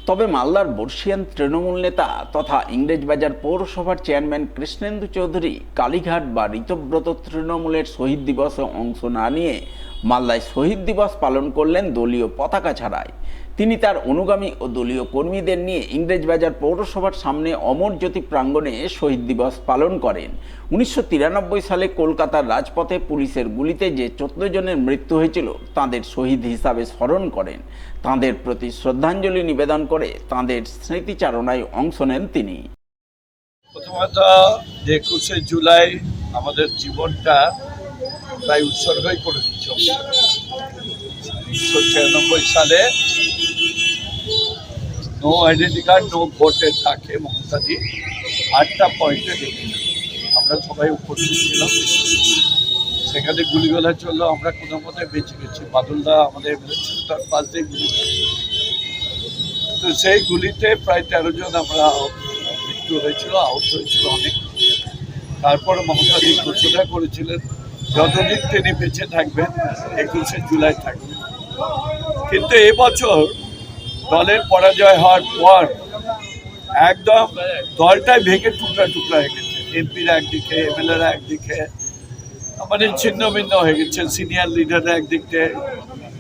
তবে মালদার বর্ষিয়ান তৃণমূল নেতা তথা ইংরেজবাজার পৌরসভার চেয়ারম্যান কৃষ্ণেন্দু চৌধুরী কালীঘাট বা ঋতব্রত তৃণমূলের শহীদ দিবসে অংশ না নিয়ে মালদায় শহীদ দিবস পালন করলেন দলীয় পতাকা ছাড়াই। তিনি তার অনুগামী ও দলীয় কর্মীদের নিয়ে ইংরেজবাজার পৌরসভার সামনে অমর জ্যোতি প্রাঙ্গণে শহীদ দিবস পালন করেন। 1993 সালে কলকাতার রাজপথে পুলিশের গুলিতে যে 14 জনের মৃত্যু হয়েছিল তাদের শহীদ হিসাবে স্মরণ করেন। তাঁদের প্রতি শ্রদ্ধাঞ্জলি নিবেদন করে তাঁদের স্মৃতিচারণায় অংশ নেন তিনি। প্রথমত 21শে জুলাই আমাদের জীবনটা প্রায় উৎসর্গই করে দিচ্ছে। 1996 সালে নো আইডেন্টি কার্ড নো ভোটের থাকে মমতাদি 8টা পয়েন্টে দেখেছি। আমরা সবাই উপস্থিত ছিলাম, সেখানে গুলিগোলা চললো, আমরা কোনো মতে বেঁচে গেছি। বাদলদা আমাদের এমএলএ ছিল, তার পাশ দিয়ে গুলি, তো সেই গুলিতে প্রায় 13 জন আমরা মৃত্যু হয়েছিল, আহত হয়েছিল অনেক। তারপরে মমতাদি ঘোষণা করেছিলেন যতদিন তিনি বেঁচে থাকবেন 21শে জুলাই থাকবেন। কিন্তু এবছর দলের পরাজয় হওয়ার পর একদম দলটাই ভেঙে টুকরা টুকরা হয়ে গেছে। এমপিরা একদিকে, এমএলএরা একদিকে, মানে ছিন্ন ভিন্ন হয়ে গেছে। সিনিয়র লিডাররা একদিকে,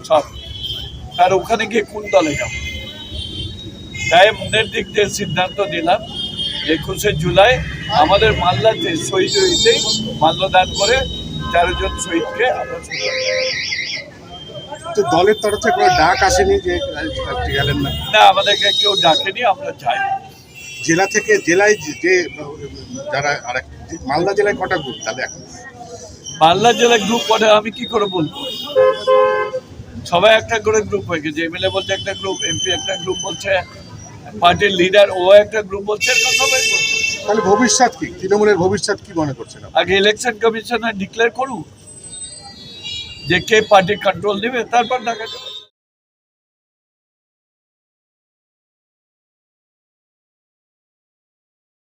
সব। আর ওখানে গিয়ে কোন দলে যাব? তাই মনের দিক দিয়ে সিদ্ধান্ত নিলাম 21শে জুলাই আমাদের মালদাতে শহীদ হইতেই মাল্যদান করে 13 জন শহীদকে আমরা তো দলের তরফ থেকে কোনো ডাক আসেনি যে গেলেন না? না, আমাদেরকে কেউ ডাকেনি, আমরা যাই। জেলা থেকে জেলায় যে যারা মালদা জেলায় কটা গ্রুপ তাহলে এখন? মালদা জেলায় গ্রুপ করে আমি কি করে বলবো? সবাই একটা করে গ্রুপ হয়ে গেছে। এমএলএ বলছে একটা গ্রুপ, এমপি একটা গ্রুপ বলছে, পার্টির লিডার ও একটা গ্রুপ বলছে, সবাই বলছে। তাহলে ভবিষ্যৎ কি, তৃণমূলের ভবিষ্যৎ কি মনে করছেন? আগে ইলেকশন কমিশনার ডিক্লেয়ার করুক যে কে পার্টি কন্ট্রোল নেবে, তারপর দেখা যাবে।